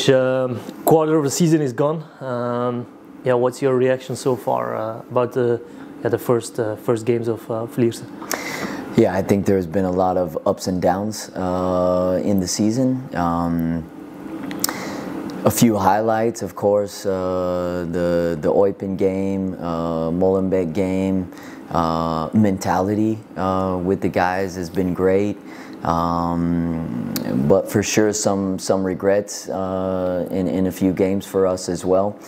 Which quarter of the season is gone? Yeah, what's your reaction so far about the first games of Vliers? Yeah, I think there's been a lot of ups and downs in the season. A few highlights, of course, the Eupen game, Molenbeek game, mentality with the guys has been great. But for sure some regrets in a few games for us as well.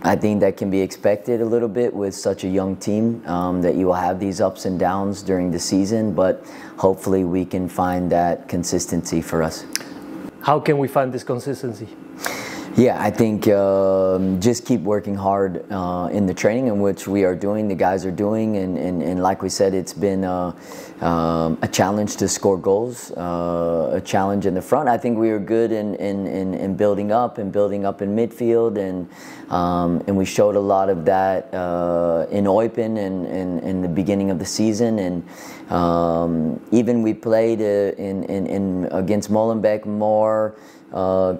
I think that can be expected a little bit with such a young team, that you will have these ups and downs during the season, but hopefully we can find that consistency for us. How can we find this consistency? Yeah, I think just keep working hard in the training, in which we are doing, the guys are doing, and like we said, it's been a challenge to score goals, a challenge in the front. I think we were good in building up in midfield, and we showed a lot of that in Eupen and in the beginning of the season, and even we played in against Molenbeek more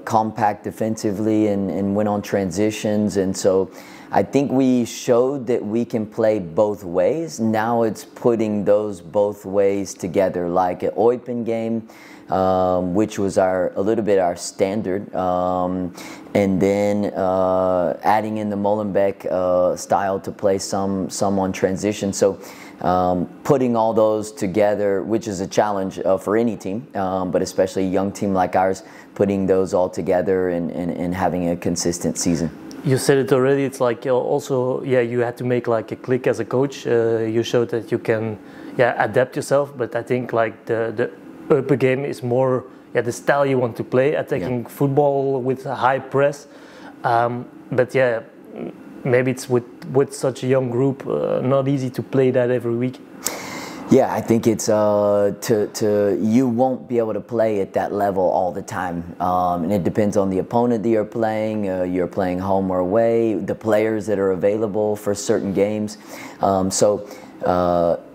compact defensively and went on transitions, and so I think we showed that we can play both ways. Now it's putting those both ways together, like an Eupen game, which was a little bit our standard, and then adding in the Molenbeek style to play some on transition. So putting all those together, which is a challenge for any team, but especially a young team like ours, putting those all together and having a consistent season. You said it already, it's like also, yeah, you had to make like a click as a coach. You showed that you can adapt yourself, but I think like the Eupen game is more the style you want to play, attacking football with a high press. But yeah, maybe it's with such a young group not easy to play that every week. Yeah, I think it's you won't be able to play at that level all the time, and it depends on the opponent that you're playing. You're playing home or away, the players that are available for certain games. So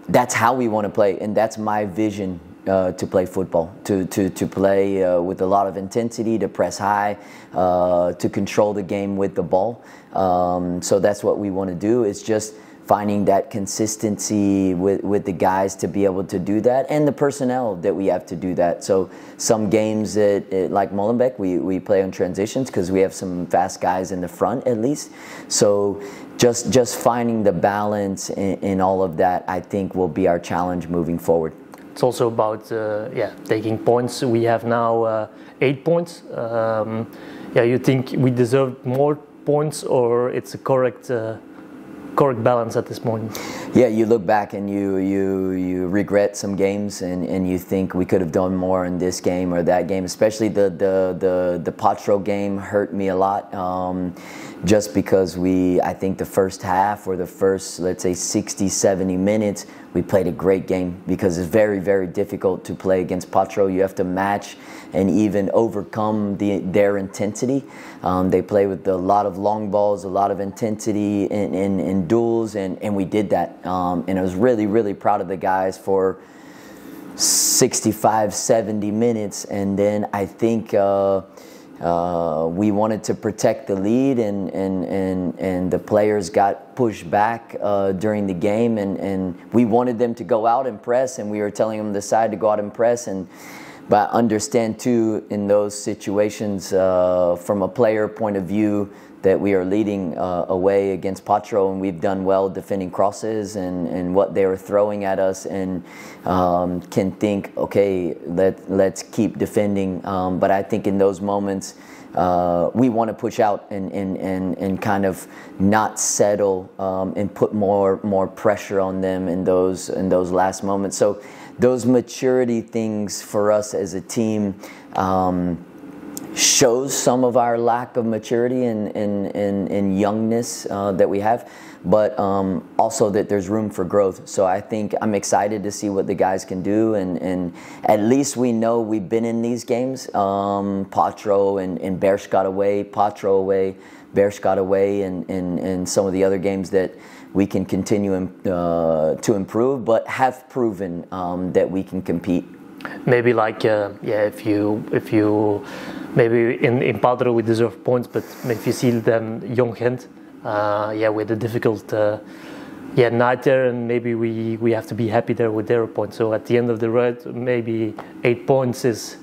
that's how we want to play, and that's my vision. To play football, to play with a lot of intensity, to press high, to control the game with the ball. So that's what we want to do. It's just finding that consistency with the guys to be able to do that, and the personnel that we have to do that. So some games like Molenbeek, we play on transitions because we have some fast guys in the front at least. So just finding the balance in all of that, I think, will be our challenge moving forward. It's also about taking points. We have now 8 points. You think we deserve more points, or it's a correct balance at this moment? Yeah, you look back and you regret some games, and you think we could have done more in this game or that game. Especially the Patro game hurt me a lot. Just because I think the first half or the first, let's say 60, 70 minutes, we played a great game, because it's very, very difficult to play against Patro. You have to match and even overcome their intensity. They play with a lot of long balls, a lot of intensity in duels, and we did that. And I was really, really proud of the guys for 65, 70 minutes, and then I think we wanted to protect the lead, and the players got pushed back during the game, and we wanted them to go out and press, and we were telling them to decide to go out and press, but understand too, in those situations, from a player point of view, that we are leading away against Patro, and we've done well defending crosses and what they were throwing at us, and can think, okay, let's keep defending. But I think in those moments, we want to push out and kind of not settle, and put more pressure on them in those last moments. So those maturity things for us as a team shows some of our lack of maturity and youngness that we have, but also that there's room for growth. So I think I'm excited to see what the guys can do, and at least we know we've been in these games. Patro and Berchtesgaden away, Patro away, Berchtesgaden away, and some of the other games that we can continue to improve, but have proven that we can compete. Maybe like if you maybe in Padre we deserve points, but if you see them Young Gent, with a difficult night there, and maybe we have to be happy there with their points. So at the end of the road, maybe 8 points is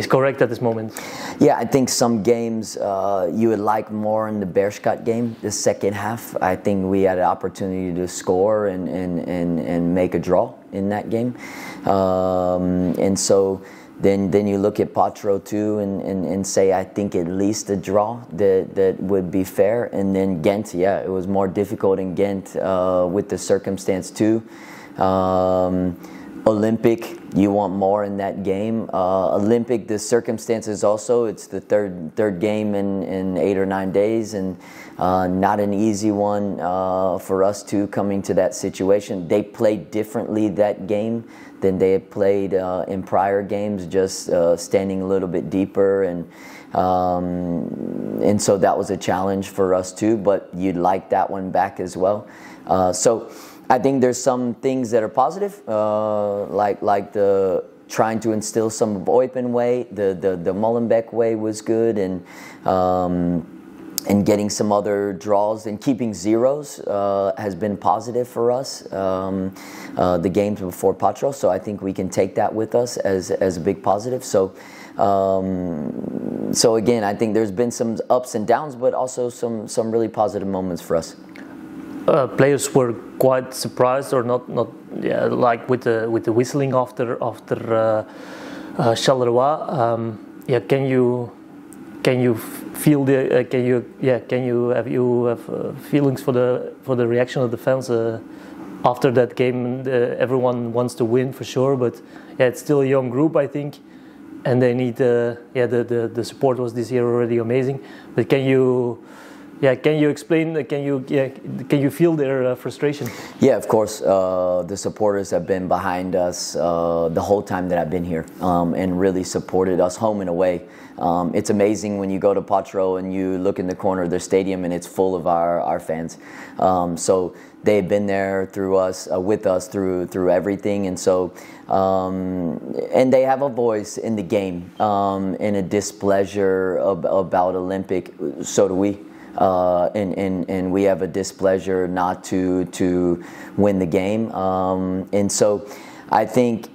correct at this moment. Yeah, I think some games you would like more in the Bershkat game, the second half. I think we had an opportunity to score and make a draw in that game. And so then you look at Patro too and say, I think at least a draw that would be fair. And then Ghent, it was more difficult in Ghent with the circumstance too. Olympic, you want more in that game. Olympic, the circumstances also, it's the third game in 8 or 9 days, and not an easy one for us too, coming to that situation. They played differently that game than they had played in prior games, just standing a little bit deeper, and so that was a challenge for us too, but you'd like that one back as well. So I think there's some things that are positive, like the trying to instill some of Eupen way. The Molenbeek way was good, and getting some other draws and keeping zeros has been positive for us. The games before Patro, so I think we can take that with us as a big positive. So again, I think there's been some ups and downs, but also some really positive moments for us. Players were quite surprised, or not like with the whistling after Charleroi. Can you feel the can you have feelings for the reaction of the fans after that game? And, everyone wants to win for sure, but it's still a young group, I think, and they need the support was this year already amazing. But can you explain? Can you feel their frustration? Yeah, of course. The supporters have been behind us the whole time that I've been here, and really supported us home and away. It's amazing when you go to Patro and you look in the corner of their stadium and it's full of our fans. So they've been there with us through everything, and so and they have a voice in the game, and a displeasure about Olympic. So do we. And we have a displeasure not to win the game, and so I think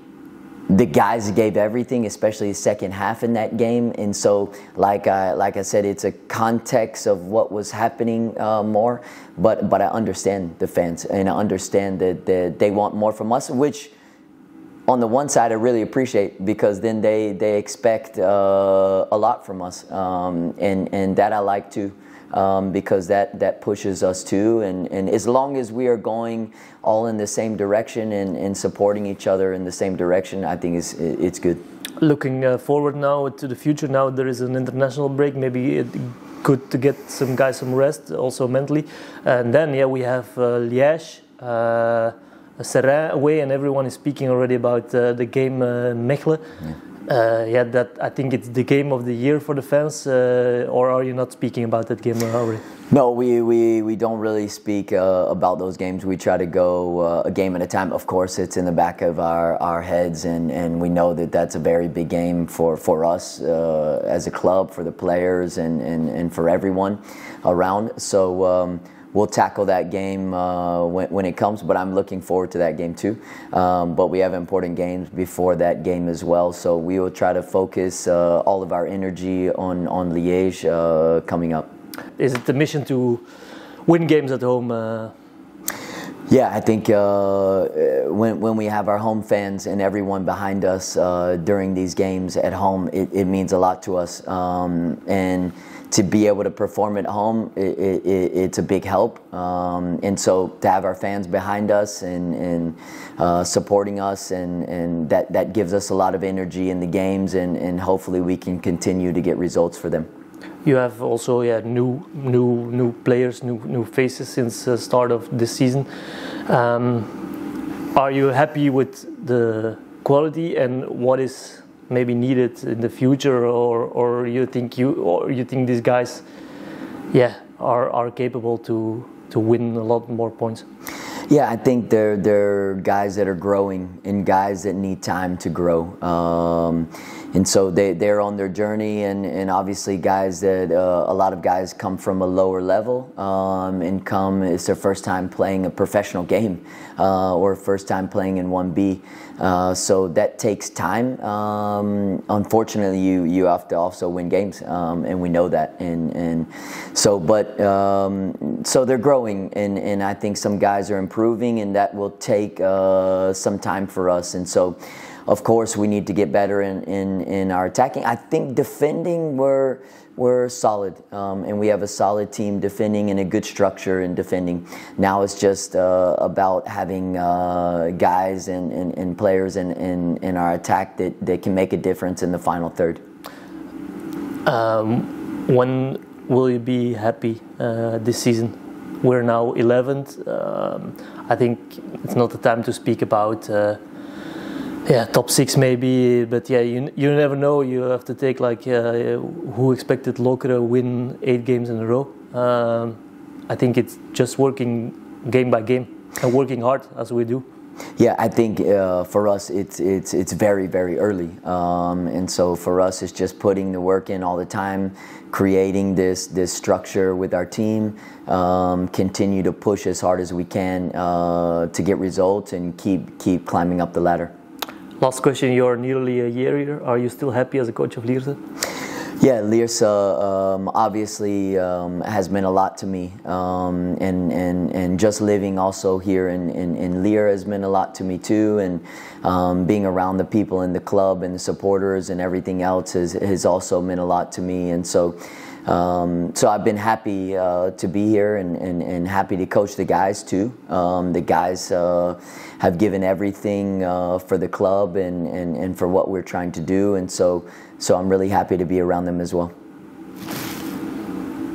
the guys gave everything, especially the second half in that game. And so like I said, it's a context of what was happening more, but I understand the fans, and I understand that they want more from us, which on the one side I really appreciate, because then they expect a lot from us, and that I like too. Because that pushes us too, and as long as we are going all in the same direction and supporting each other in the same direction, I think it's good. Looking forward now to the future, now there is an international break, maybe it's good to get some guys some rest, also mentally, and then we have Liège, Serrain away, and everyone is speaking already about the game Mechelen. That I think it's the game of the year for the fans, or are you not speaking about that game already? No, we don't really speak about those games. We try to go a game at a time. Of course, it's in the back of our heads, and we know that that's a very big game for us as a club, for the players, and for everyone around. So we'll tackle that game when it comes, but I'm looking forward to that game too. But we have important games before that game as well, so we will try to focus all of our energy on Liège coming up. Is it the mission to win games at home? Yeah, I think when we have our home fans and everyone behind us during these games at home, it means a lot to us. And to be able to perform at home, it's a big help. And so to have our fans behind us and supporting us, and that gives us a lot of energy in the games, and hopefully we can continue to get results for them. You have also new players, new faces since the start of this season. Are you happy with the quality, and what is maybe needed in the future, or you think these guys are capable to win a lot more points? Yeah, I think they're guys that are growing and guys that need time to grow. And so they're on their journey, and obviously guys that a lot of guys come from a lower level and it's their first time playing a professional game or first time playing in 1B. So that takes time. Unfortunately, you have to also win games, and we know that. And so they're growing, and I think some guys are improving, and that will take some time for us. And so, of course, we need to get better in our attacking. I think defending we're solid, and we have a solid team defending and a good structure in defending. Now it's just about having guys and players in our attack that can make a difference in the final third. When will you be happy this season? We're now 11th. I think it's not the time to speak about top 6 maybe, but yeah, you never know. You have to take like who expected Lokeren win 8 games in a row. I think it's just working game by game and working hard as we do. Yeah, I think for us it's very, very early, and so for us it's just putting the work in all the time, creating this structure with our team, continue to push as hard as we can to get results and keep climbing up the ladder. Last question, you're nearly a year here. Are you still happy as a coach of Lierse? Yeah, Lierse obviously has meant a lot to me, and just living also here in Lier has meant a lot to me too, and being around the people in the club and the supporters and everything else has also meant a lot to me. And so I've been happy to be here and happy to coach the guys too. The guys have given everything for the club and for what we're trying to do, and so I'm really happy to be around them as well.